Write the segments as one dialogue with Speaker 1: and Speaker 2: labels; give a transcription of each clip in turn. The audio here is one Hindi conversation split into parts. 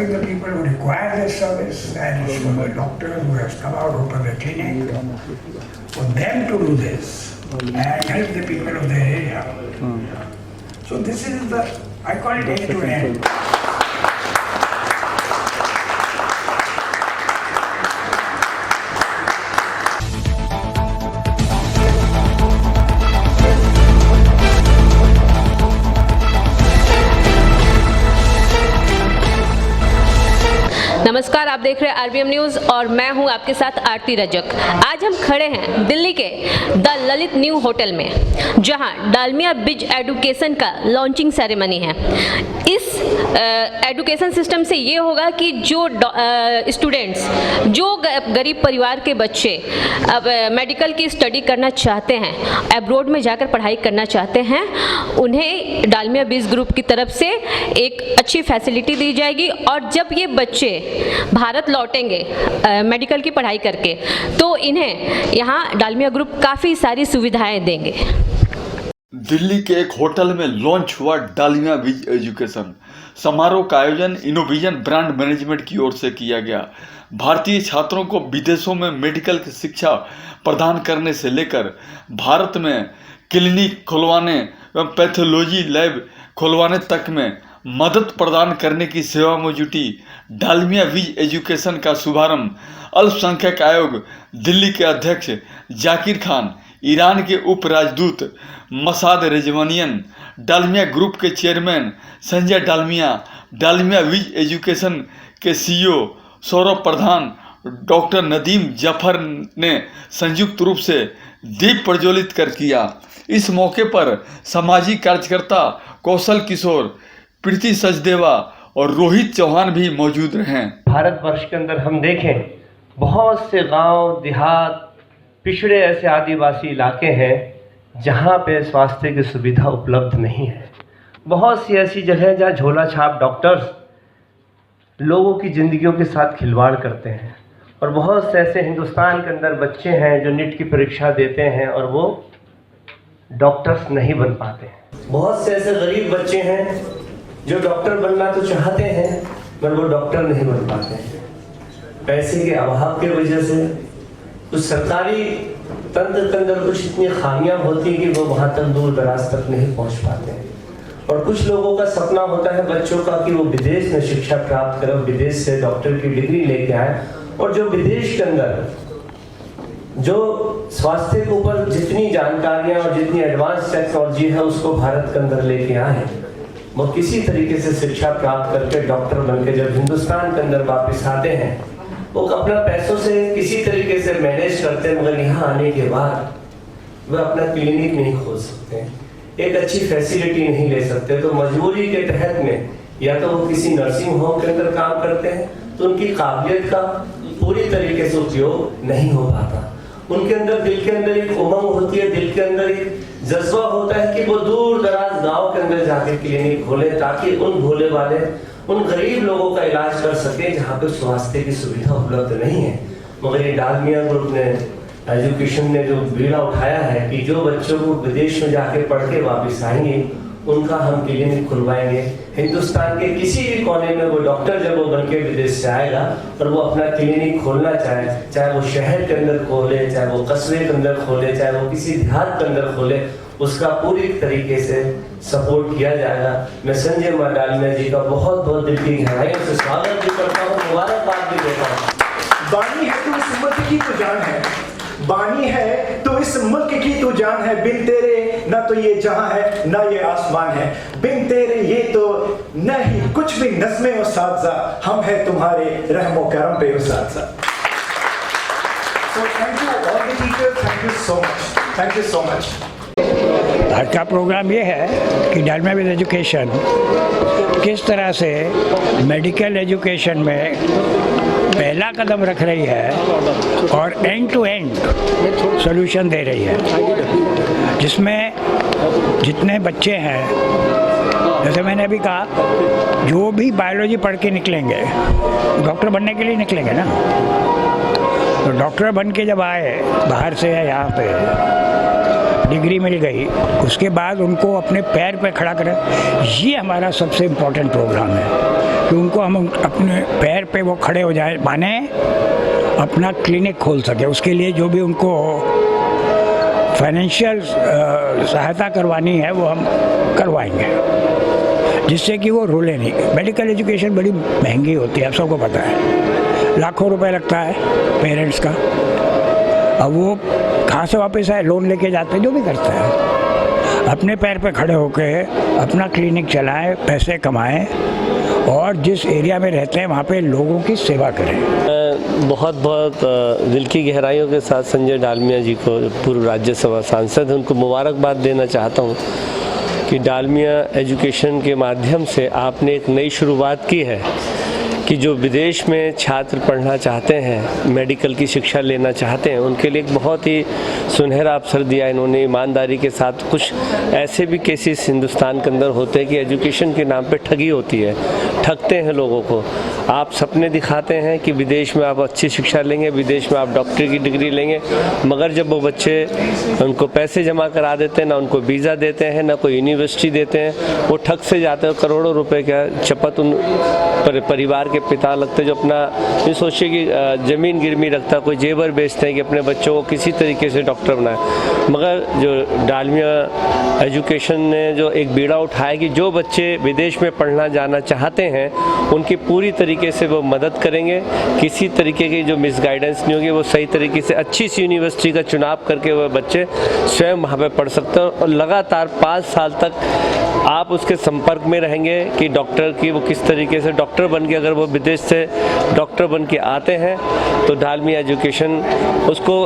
Speaker 1: serving the people who require this service, and it's for the doctor who has come out, opened the clinic, for them to do this and help the people of the area. So this is I call it end to end.
Speaker 2: नमस्कार, आप देख रहे हैं आरबीएम न्यूज़ और मैं हूं आपके साथ आरती रजक। आज हम खड़े हैं दिल्ली के द ललित न्यू होटल में, जहां डालमिया ब्रिज एजुकेशन का लॉन्चिंग सेरेमनी है। इस एजुकेशन सिस्टम से ये होगा कि जो स्टूडेंट्स, जो गरीब परिवार के बच्चे अब मेडिकल की स्टडी करना चाहते हैं, एब्रॉड में जाकर पढ़ाई करना चाहते हैं, उन्हें डालमिया ब्रिज ग्रुप की तरफ से एक अच्छी फैसिलिटी दी जाएगी। और जब ये बच्चे भारत लौटेंगे मेडिकल की पढ़ाई करके, तो इन्हें यहाँ डालमिया ग्रुप काफ़ी सारी सुविधाएं देंगे।
Speaker 3: दिल्ली के एक होटल में लॉन्च हुआ डालमिया ब्रिज एजुकेशन समारोह का आयोजन इनोविजन ब्रांड मैनेजमेंट की ओर से किया गया। भारतीय छात्रों को विदेशों में मेडिकल की शिक्षा प्रदान करने से लेकर भारत में क्लिनिक खुलवाने व पैथोलॉजी लैब खुलवाने तक में मदद प्रदान करने की सेवा में जुटी डालमिया ब्रिज एजुकेशन का शुभारंभ अल्पसंख्यक आयोग दिल्ली के अध्यक्ष जाकिर खान, ईरान के उप राजदूत मसाद रेजवानियन, डालमिया ग्रुप के chairman Sanjay Dalmia, Dalmia bridge education के सीईओ सौरभ प्रधान, डॉक्टर नदीम जफर ने संयुक्त रूप से दीप प्रज्वलित कर किया। इस मौके पर सामाजिक कार्यकर्ता कौशल किशोर, प्रीति सचदेवा और रोहित चौहान भी मौजूद रहे।
Speaker 4: भारतवर्ष के अंदर हम देखें, बहुत से गांव देहात, पिछड़े ऐसे आदिवासी इलाके हैं जहां पे स्वास्थ्य की सुविधा उपलब्ध नहीं है। बहुत सी ऐसी जगह जहां झोला छाप डॉक्टर्स लोगों की ज़िंदगियों के साथ खिलवाड़ करते हैं। और बहुत से ऐसे हिंदुस्तान के अंदर बच्चे हैं जो नीट की परीक्षा देते हैं और वो डॉक्टर्स नहीं बन पाते हैं। बहुत से ऐसे गरीब बच्चे हैं जो डॉक्टर बनना तो चाहते हैं पर वो डॉक्टर नहीं बन पाते हैं। पैसे के अभाव की वजह से कुछ सरकारी तंत्र के अंदर कुछ इतनी खामियां होती कि वो वहाँ तक दूर दराज तक नहीं पहुँच पाते हैं। और कुछ लोगों का सपना होता है बच्चों का कि वो विदेश में शिक्षा प्राप्त करें, विदेश से डॉक्टर की डिग्री लेके आए, और जो विदेश के अंदर जो स्वास्थ्य के ऊपर जितनी जानकारियाँ और जितनी एडवांस टेक्नोलॉजी है उसको भारत के अंदर लेके आए, वो किसी तरीके से शिक्षा प्राप्त करके डॉक्टर बनके जब हिंदुस्तान के अंदर वापस आते हैं, वो अपना पैसों से किसी तरीके से मैनेज करते हैं, मगर यहाँ आने के बाद वह अपना क्लिनिक नहीं खोल सकते, एक अच्छी फैसिलिटी नहीं ले सकते। तो मजबूरी के तहत में या तो वो किसी नर्सिंग होम के अंदर काम करते हैं, तो उनकी काबिलियत का पूरी तरीके से उपयोग नहीं हो पाता। उनके अंदर दिल के अंदर एक उमंग होती है, दिल के अंदर एक जज्बा होता है कि वो दूर दराज गांव के अंदर जाके क्लिनिक खोले, ताकि उन भोले वाले, उन गरीब लोगों का इलाज कर सके जहाँ पे स्वास्थ्य की सुविधा उपलब्ध नहीं है। मगर ये डालमिया ग्रुप ने, एजुकेशन ने जो बीड़ा उठाया है कि जो बच्चों को विदेश में जाके पढ़ के वापस आएंगे उनका हम क्लिनिक खुलवाएंगे। हिंदुस्तान के किसी भी कोने में वो डॉक्टर जब वो बन के विदेश से आएगा और वो अपना क्लिनिक खोलना चाहे वो शहर के अंदर खोले, चाहे वो कस्बे के अंदर खोले, चाहे वो किसी देहात के अंदर खोले, उसका पूरी तरीके से सपोर्ट किया जाएगा। मैं संजय डालमिया जी का बहुत बहुत दिल की गहराइयों से स्वागत भी करता हूँ, मुबारकबाद भी देता हूँ।
Speaker 5: बानी है तो इस मुल्क की तो जान है, बानी है तो इस मुल्क की तो जान है। बिन तेरे ना तो ये जहां है ना ये आसमान है, बिन तेरे ये तो नहीं कुछ भी नज़्मे और साज़ा, हम है तुम्हारे रहमो करम पे उसाज़ा। So thank you all the teachers, thank you so much, thank you so much.
Speaker 1: आज का प्रोग्राम ये है कि डालमिया ब्रिज एजुकेशन किस तरह से मेडिकल एजुकेशन में पहला कदम रख रही है और एंड टू एंड सॉल्यूशन दे रही है, जिसमें जितने बच्चे हैं, जैसे मैंने अभी कहा, जो भी बायोलॉजी पढ़ के निकलेंगे डॉक्टर बनने के लिए निकलेंगे ना, तो डॉक्टर बन के जब आए बाहर से या यहाँ पे, डिग्री मिल गई, उसके बाद उनको अपने पैर पे खड़ा करें, ये हमारा सबसे इम्पोर्टेंट प्रोग्राम है कि उनको हम अपने पैर पे वो खड़े हो जाए, माने अपना क्लिनिक खोल सके। उसके लिए जो भी उनको फाइनेंशियल सहायता करवानी है वो हम करवाएंगे, जिससे कि वो रोले नहीं। मेडिकल एजुकेशन बड़ी महंगी होती है, आप सबको पता है, लाखों रुपए लगता है पेरेंट्स का। अब वो कहाँ से वापस आए, लोन लेके जाते हैं, जो भी करते हैं, अपने पैर पे खड़े होके अपना क्लिनिक चलाएं, पैसे कमाएं और जिस एरिया में रहते हैं वहाँ पे लोगों की सेवा करें।
Speaker 4: बहुत बहुत दिल की गहराइयों के साथ संजय डालमिया जी को, पूर्व राज्यसभा सांसद, उनको मुबारकबाद देना चाहता हूँ कि डालमिया एजुकेशन के माध्यम से आपने एक नई शुरुआत की है कि जो विदेश में छात्र पढ़ना चाहते हैं, मेडिकल की शिक्षा लेना चाहते हैं, उनके लिए एक बहुत ही सुनहरा अवसर दिया इन्होंने ईमानदारी के साथ। कुछ ऐसे भी केसेस हिंदुस्तान के अंदर होते हैं कि एजुकेशन के नाम पे ठगी होती है, ठगते हैं लोगों को। आप सपने दिखाते हैं कि विदेश में आप अच्छी शिक्षा लेंगे, विदेश में आप डॉक्टरी की डिग्री लेंगे, मगर जब वो बच्चे उनको पैसे जमा करा देते हैं, ना उनको वीज़ा देते हैं, ना कोई यूनिवर्सिटी देते हैं, वो ठग से जाते हैं। करोड़ों रुपए का चपत उन परिवार के पिता लगते जो अपना ये सोचिए कि ज़मीन गिरवी रखता, कोई जेवर बेचते हैं कि अपने बच्चों को किसी तरीके से डॉक्टर बनाए। मगर जो डालमिया एजुकेशन ने जो एक बीड़ा उठाया कि जो बच्चे विदेश में पढ़ना जाना चाहते हैं उनकी पूरी तरीके से वो मदद करेंगे, किसी तरीके की जो मिसगाइडेंस नहीं होगी, वो सही तरीके से अच्छी सी यूनिवर्सिटी का चुनाव करके वह बच्चे स्वयं वहाँ पर पढ़ सकते हैं। और लगातार 5 साल तक आप उसके संपर्क में रहेंगे कि डॉक्टर की वो किस तरीके से डॉक्टर बन के, अगर वो विदेश से डॉक्टर बन के आते हैं तो डालमिया एजुकेशन उसको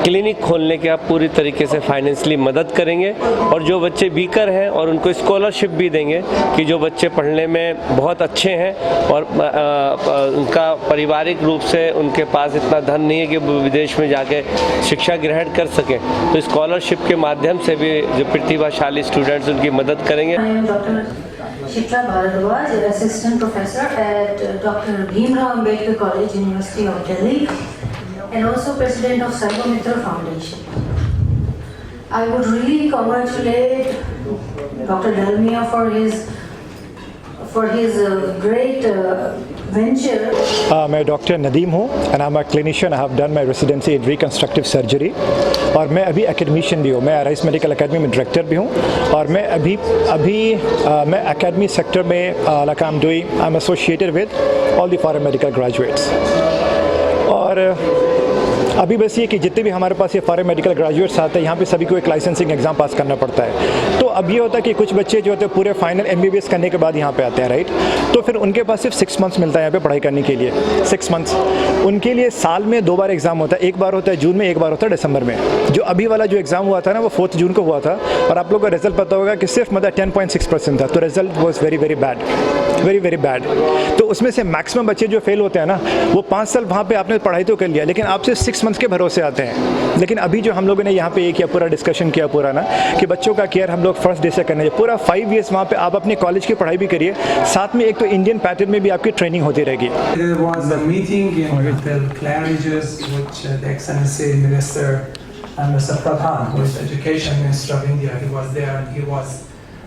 Speaker 4: क्लिनिक खोलने के आप पूरी तरीके से फाइनेंशियली मदद करेंगे। और जो बच्चे वीकर हैं और उनको स्कॉलरशिप भी देंगे कि जो बच्चे पढ़ने में बहुत अच्छे हैं और उनका पारिवारिक रूप से उनके पास इतना धन नहीं है कि वो विदेश में जाके शिक्षा ग्रहण कर सकें, तो स्कॉलरशिप के माध्यम से भी जो प्रतिभाशाली स्टूडेंट्स उनकी मदद करेंगे।
Speaker 6: I am Dr. Shikha Bharadwaj, Assistant Professor at Dr. Bhimrao Ambedkar College, University of Delhi, and also President of Sarvamitra Foundation. I would really congratulate Dr. Dalmia for his great venture.
Speaker 5: मैं डॉक्टर नदीम हूँ and I am a clinician. I have done my residency in reconstructive surgery और मैं अभी एकेडमिशियन भी हूँ। मैं राइस मेडिकल एकेडमी में डायरेक्टर भी हूँ और मैं अभी मैं एकेडमी सेक्टर में like I am associated with all the foreign medical graduates. और अभी बस ये कि जितने भी हमारे पास ये फॉरेन मेडिकल ग्रेजुएट्स आते हैं, यहाँ पे सभी को एक लाइसेंसिंग एग्जाम पास करना पड़ता है। तो अब ये होता है कि कुछ बच्चे जो होते हैं पूरे फाइनल MBBS करने के बाद यहाँ पे आते हैं, राइट। तो फिर उनके पास सिर्फ 6 मंथ्स मिलता है यहाँ पे पढ़ाई करने के लिए, 6 मंथ्स। उनके लिए साल में 2 बार एग्जाम होता है, एक बार होता है जून में, एक बार होता है दिसंबर में। जो अभी वाला जो एग्जाम हुआ था ना वो 4 जून को हुआ था और आप लोग का रिजल्ट पता होगा कि सिर्फ मतलब 10.6% था। तो result was very very bad, very very bad. तो उसमें से मैक्सिमम बच्चे जो फेल होते हैं ना, वो 5 साल वहाँ पे आपने पढ़ाई तो कर लिया लेकिन आपसे 6 मंथ्स के भरोसे आते हैं। लेकिन अभी जो हम लोगों ने यहाँ पे ये किया, पूरा डिस्कशन किया पूरा ना, कि बच्चों का केयर हम लोग फर्स्ट डे से करना है। पूरा 5 years वहाँ पे आप अपने कॉलेज की पढ़ाई भी करिए, साथ में एक तो इंडियन पैटर्न में भी आपकी ट्रेनिंग होती रहेगी।
Speaker 7: There was a meeting in Hotel Claridge's, which the Excellency Minister Mr. Pradhan, who is Education Minister of India, he was there and he was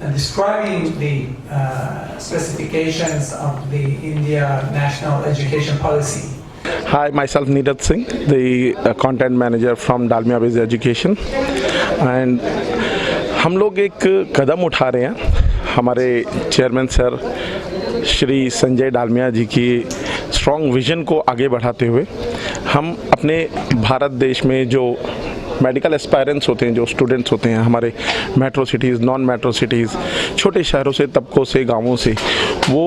Speaker 7: describing the specifications of the India National Education Policy.
Speaker 8: Hi, myself Neeraj Singh, the content manager from Dalmia Biz Education, and हम लोग एक कदम उठा रहे हैं हमारे चेयरमैन सर श्री संजय डालमिया जी की स्ट्रॉन्ग विजन को आगे बढ़ाते हुए हम अपने भारत देश में जो मेडिकल एस्पायरेंट्स होते हैं, जो स्टूडेंट्स होते हैं हमारे metro cities, non metro cities, छोटे शहरों से, तबकों से, गांवों से, वो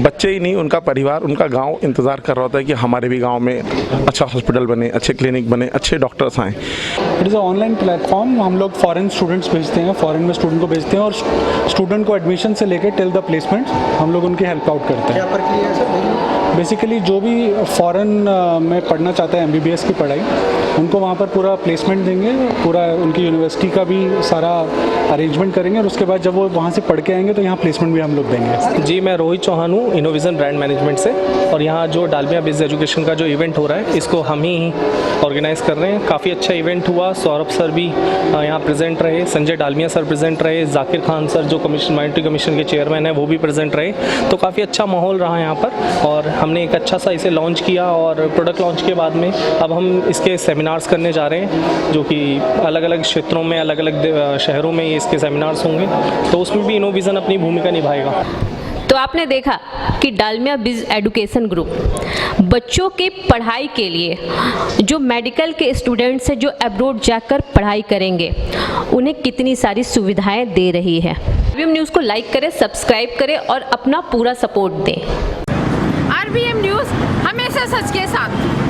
Speaker 8: बच्चे ही नहीं, उनका परिवार, उनका गांव इंतज़ार कर रहा होता है कि हमारे भी गांव में अच्छा हॉस्पिटल बने, अच्छे क्लिनिक बने, अच्छे डॉक्टर्स आएँ।
Speaker 9: It is a online platform. हम लोग फॉरेन स्टूडेंट्स भेजते हैं, फॉरेन में स्टूडेंट को भेजते हैं और स्टूडेंट को एडमिशन से लेकर टिल द प्लेसमेंट हम लोग उनकी हेल्प आउट करते हैं।
Speaker 5: क्या प्रक्रिया है सर?
Speaker 9: बेसिकली जो भी फॉरेन में पढ़ना चाहता है MBBS की पढ़ाई, उनको वहाँ पर पूरा प्लेसमेंट देंगे, पूरा उनकी यूनिवर्सिटी का भी सारा अरेंजमेंट करेंगे और उसके बाद जब वो वहाँ से पढ़ के आएंगे तो यहाँ प्लेसमेंट भी हम लोग देंगे।
Speaker 10: जी, मैं रोहित चौहान हूँ, इनोविज़न ब्रांड मैनेजमेंट से, और यहाँ जो डालमिया बिज एजुकेशन का जो इवेंट हो रहा है इसको हम ही ऑर्गेनाइज़ कर रहे हैं। काफ़ी अच्छा इवेंट हुआ, सौरभ सर भी यहाँ प्रेजेंट रहे, संजय डालमिया सर प्रेजेंट रहे, जाकिर खान सर जो माइनॉरिटी कमीशन के चेयरमैन है वो भी प्रेजेंट रहे। तो काफ़ी अच्छा माहौल रहा यहाँ पर और हमने एक अच्छा सा इसे लॉन्च किया और प्रोडक्ट लॉन्च के बाद में अब हम इसके सेमिनार्स करने जा रहे हैं जो कि अलग अलग क्षेत्रों में, अलग अलग शहरों में इसके सेमिनार्स होंगे, तो उसमें भी इनोविज़न अपनी भूमिका निभाएगा।
Speaker 2: तो आपने देखा कि डालमिया बिज एडुकेशन ग्रुप बच्चों के पढ़ाई के लिए, जो मेडिकल के स्टूडेंट्स हैं जो अब्रॉड जाकर पढ़ाई करेंगे, उन्हें कितनी सारी सुविधाएं दे रही है। RVM न्यूज़ को लाइक करें, सब्सक्राइब करें और अपना पूरा सपोर्ट दें।
Speaker 11: RVM न्यूज़ हमेशा सच के साथ।